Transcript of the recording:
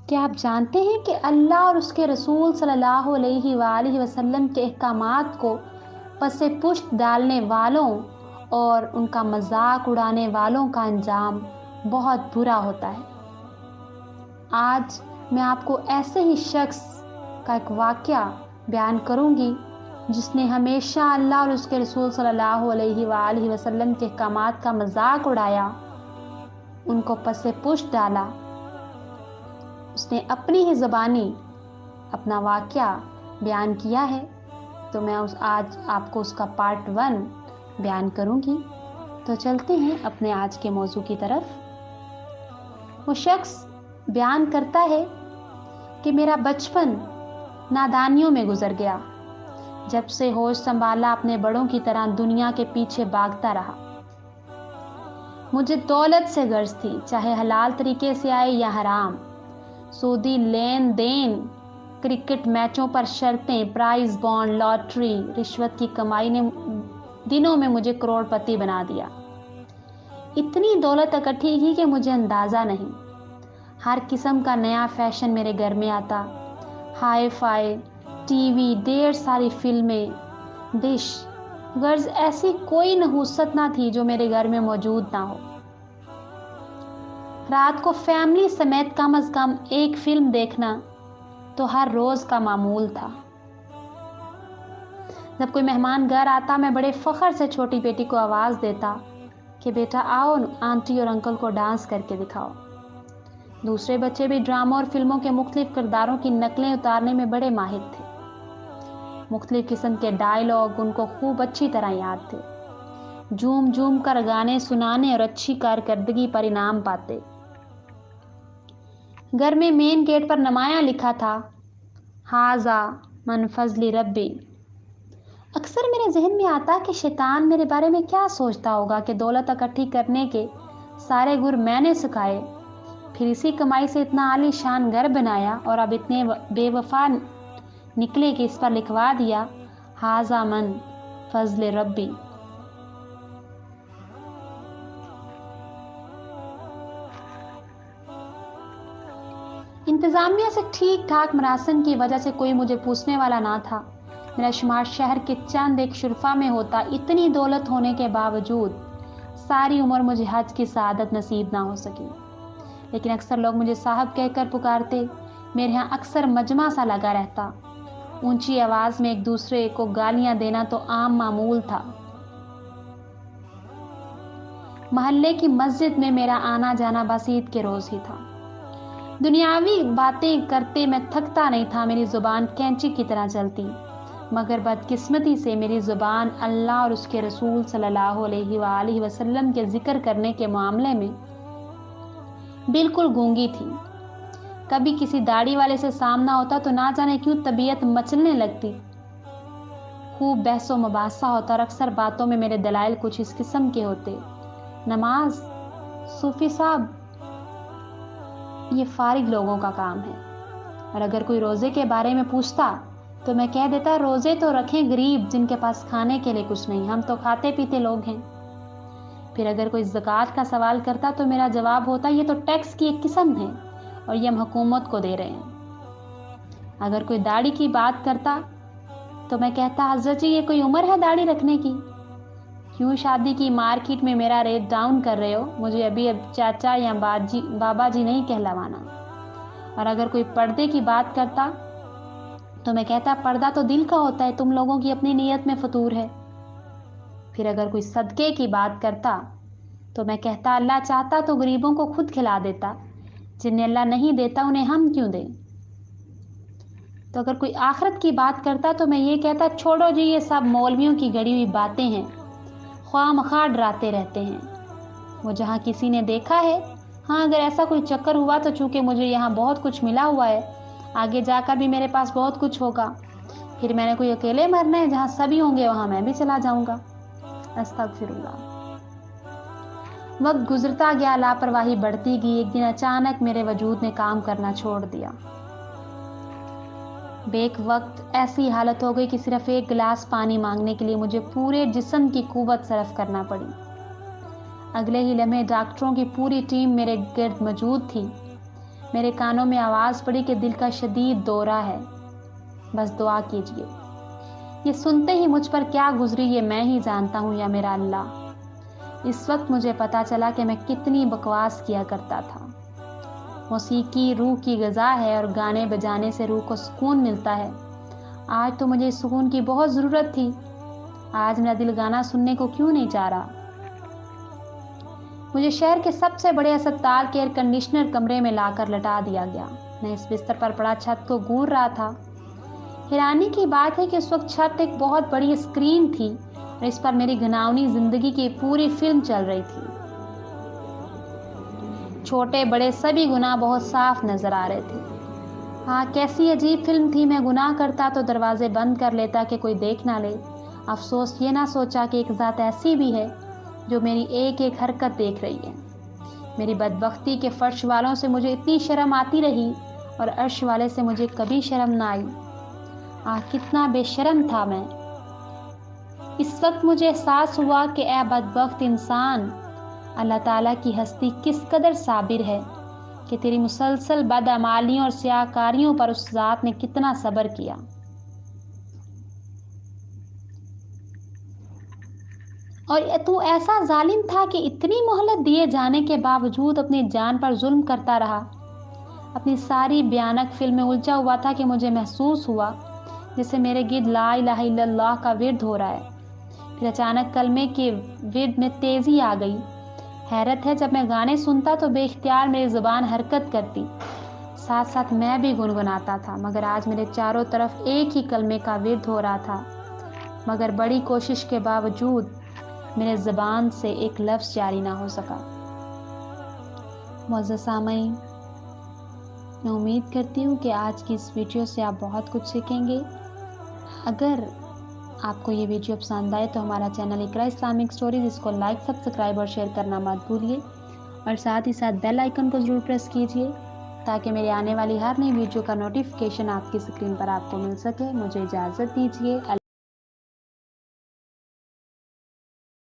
کیا آپ جانتے ہیں کہ اللہ اور اس کے رسول صلی اللہ علیہ وآلہ وسلم کے احکامات کو پس پشت ڈالنے والوں اور ان کا مذاق اڑانے والوں کا انجام بہت برا ہوتا ہے؟ آج میں آپ کو ایسے ہی شخص کا ایک واقعہ بیان کروں گی جس نے ہمیشہ اللہ اور اس کے رسول صلی اللہ علیہ وآلہ وسلم کے احکامات کا مذاق اڑایا، ان کو پس پشت ڈالا۔ اس نے اپنی ہی زبانی اپنا واقعہ بیان کیا ہے، تو میں آج آپ کو اس کا پارٹ 1 بیان کروں گی۔ تو چلتے ہیں اپنے آج کے موضوع کی طرف۔ وہ شخص بیان کرتا ہے کہ میرا بچپن نادانیوں میں گزر گیا۔ جب سے ہوش سنبھالا اپنے بڑوں کی طرح دنیا کے پیچھے بھاگتا رہا۔ مجھے دولت سے غرض تھی، چاہے حلال طریقے سے آئے یا حرام۔ سودی لین دین، کرکٹ میچوں پر شرطیں، پرائز بانڈ، لاٹری، رشوت کی کمائی نے دنوں میں مجھے کروڑ پتی بنا دیا۔ اتنی دولت اکٹھی کی کہ مجھے اندازہ نہیں۔ ہر قسم کا نیا فیشن میرے گھر میں آتا، ہائی فائی ٹی وی، ڈھیر ساری فلمیں، ڈش، غرض ایسی کوئی نحوست نہ تھی جو میرے گھر میں موجود نہ ہو۔ رات کو فیملی سمیت کم از کم ایک فلم دیکھنا تو ہر روز کا معمول تھا۔ جب کوئی مہمان گھر آتا میں بڑے فخر سے چھوٹی بیٹی کو آواز دیتا کہ بیٹا آؤ آنٹی اور انکل کو ڈانس کر کے دکھاؤ۔ دوسرے بچے بھی ڈراموں اور فلموں کے مختلف کرداروں کی نقلیں اتارنے میں بڑے ماہر تھے۔ مختلف قسم کے ڈائیلاگ ان کو خوب اچھی طرح یاد تھے۔ جھوم جھوم کر گانے سنانے اور اچھی کارکردگی پر انعام پاتے۔ گھر میں مین گیٹ پر نمایاں لکھا تھا، ھذا من فضل ربی۔ اکثر میرے ذہن میں آتا کہ شیطان میرے بارے میں کیا سوچتا ہوگا کہ دولت اکٹھی کرنے کے سارے گر میں نے سکھائے، پھر اسی کمائی سے اتنا عالی شان گھر بنایا اور اب اتنے بے وفا نکلے کہ اس پر لکھوا دیا، ھذا من فضل ربی۔ انتظامیہ سے ٹھیک ٹھاک مراسم کی وجہ سے کوئی مجھے پوچھنے والا نہ تھا۔ میرا شمار شہر کے چند ایک شرفا میں ہوتا۔ اتنی دولت ہونے کے باوجود ساری عمر مجھے حج کی سعادت نصیب نہ ہو سکی، لیکن اکثر لوگ مجھے صاحب کہہ کر پکارتے۔ میرے ہاں اکثر مجمع سا لگا رہتا۔ اونچی آواز میں ایک دوسرے کو گالیاں دینا تو عام معمول تھا۔ محلے کی مسجد میں میرا آنا جانا بس عید کے روز ہی تھا۔ دنیاوی باتیں کرتے میں تھکتا نہیں تھا، میری زبان کینچی کی طرح چلتی، مگر بدقسمتی سے میری زبان اللہ اور اس کے رسول صلی اللہ علیہ وآلہ وسلم کے ذکر کرنے کے معاملے میں بالکل گونگی تھی۔ کبھی کسی داڑھی والے سے سامنا ہوتا تو نہ جانے کیوں طبیعت مچلنے لگتی۔ خوب بحث و مباحثہ ہوتا اور اکثر باتوں میں میرے دلائل کچھ اس قسم کے ہوتے، نماز، صوفی صاحب، یہ فارغ لوگوں کا کام ہے۔ اور اگر کوئی روزے کے بارے میں پوچھتا تو میں کہہ دیتا، روزے تو رکھیں غریب جن کے پاس کھانے کے لیے کچھ نہیں، ہم تو کھاتے پیتے لوگ ہیں۔ پھر اگر کوئی زکوٰۃ کا سوال کرتا تو میرا جواب ہوتا، یہ تو ٹیکس کی ایک قسم ہے اور یہ ہم حکومت کو دے رہے ہیں۔ اگر کوئی داڑھی کی بات کرتا تو میں کہتا، حضرت جی یہ کوئی عمر ہے داڑھی رکھنے کی؟ کیوں شادی کی مارکیٹ میں میرا ریٹ ڈاؤن کر رہے ہو؟ مجھے ابھی اب چاچا یا بابا جی نہیں کہلوانا۔ اور اگر کوئی پردے کی بات کرتا تو میں کہتا، پردہ تو دل کا ہوتا ہے، تم لوگوں کی اپنی نیت میں فطور ہے۔ پھر اگر کوئی صدقے کی بات کرتا تو میں کہتا، اللہ چاہتا تو غریبوں کو خود کھلا دیتا، جنہیں اللہ نہیں دیتا انہیں ہم کیوں دیں۔ تو اگر کوئی آخرت کی بات کرتا تو میں یہ کہتا، چھوڑو جی یہ سب مولویوں کی گڑی ہوئی باتیں ہیں، خواہ مخواہ ڈراتے رہتے ہیں۔ وہ جہاں کسی نے دیکھا ہے، ہاں اگر ایسا کوئی چکر ہوا تو چونکہ مجھے یہاں بہت کچھ ملا ہوا ہے، آگے جا کر بھی میرے پاس بہت کچھ ہوگا، پھر میں نے کوئی اکیلے مرنا ہے، جہاں سبھی ہوں گے وہاں میں بھی چلا جاؤں گا۔ استغفر اللہ۔ وقت گزرتا گیا، لاپرواہی بڑھتی گئی۔ ایک دن اچانک میرے وجود نے کام کرنا چھوڑ دیا۔ بیک وقت ایسی حالت ہو گئی کہ صرف ایک گلاس پانی مانگنے کے لیے مجھے پورے جسم کی قوت صرف کرنا پڑی۔ اگلے ہی لمحے ڈاکٹروں کی پوری ٹیم میرے گرد موجود تھی۔ میرے کانوں میں آواز پڑی کہ دل کا شدید دورہ ہے، بس دعا کیجیے۔ یہ سنتے ہی مجھ پر کیا گزری یہ میں ہی جانتا ہوں یا میرا اللہ۔ اس وقت مجھے پتا چلا کہ میں کتنی بکواس کیا کرتا تھا۔ موسیقی روح کی غذا ہے اور گانے بجانے سے روح کو سکون ملتا ہے۔ آج تو مجھے اس سکون کی بہت ضرورت تھی۔ آج میرا دل گانا سننے کو کیوں نہیں چاہ رہا؟ مجھے شہر کے سب سے بڑے اسپتال کے ایئر کنڈیشنر کمرے میں لا کر لٹا دیا گیا۔ میں اس بستر پر پڑا چھت کو گور رہا تھا۔ حیرانی کی بات ہے کہ اس وقت چھت ایک بہت بڑی اسکرین تھی اور اس پر میری گھناؤنی زندگی کی پوری فلم چل رہی تھی۔ چھوٹے بڑے سبھی گناہ بہت صاف نظر آ رہے تھے۔ ہاں، کیسی عجیب فلم تھی۔ میں گناہ کرتا تو دروازے بند کر لیتا کہ کوئی دیکھ نہ لے۔ افسوس یہ نہ سوچا کہ ایک ذات ایسی بھی ہے جو میری ایک ایک حرکت دیکھ رہی ہے۔ میری بدبختی کے فرش والوں سے مجھے اتنی شرم آتی رہی اور عرش والے سے مجھے کبھی شرم نہ آئی۔ کتنا بے شرم تھا میں۔ اس وقت مجھے احساس ہوا کہ اے بدبخت انسان، اللہ تعالیٰ کی ہستی کس قدر صابر ہے کہ تیری مسلسل بدعمالیوں اور سیاہکاریوں پر اس ذات نے کتنا صبر کیا۔ اور تو ایسا ظالم تھا کہ اتنی مہلت دیے جانے کے باوجود اپنی جان پر ظلم کرتا رہا۔ اپنی ساری بھیانک فلم میں الجھا ہوا تھا کہ مجھے محسوس ہوا جسے میرے گرد لا الہ الا اللہ کا ورد ہو رہا ہے۔ پھر اچانک کلمے کے ورد میں تیزی آ گئی۔ حیرت ہے، جب میں گانے سنتا تو بے اختیار میری زبان حرکت کرتی، ساتھ ساتھ میں بھی گنگناتا تھا، مگر آج میرے چاروں طرف ایک ہی کلمے کا ورد ہو رہا تھا، مگر بڑی کوشش کے باوجود میرے زبان سے ایک لفظ جاری نہ ہو سکا۔ معزز سامعین، میں امید کرتی ہوں کہ آج کی اس ویڈیو سے آپ بہت کچھ سیکھیں گے۔ اگر آپ کو یہ ویڈیو پسند آئے تو ہمارا چینل اقرا اسلامک اسٹوریز، اس کو لائک، سبسکرائب اور شیئر کرنا مت بھولیے، اور ساتھ ہی ساتھ بیل آئیکن کو ضرور پریس کیجیے تاکہ میرے آنے والی ہر نئی ویڈیو کا نوٹیفیکیشن آپ کی اسکرین پر آپ کو مل سکے۔ مجھے اجازت دیجیے۔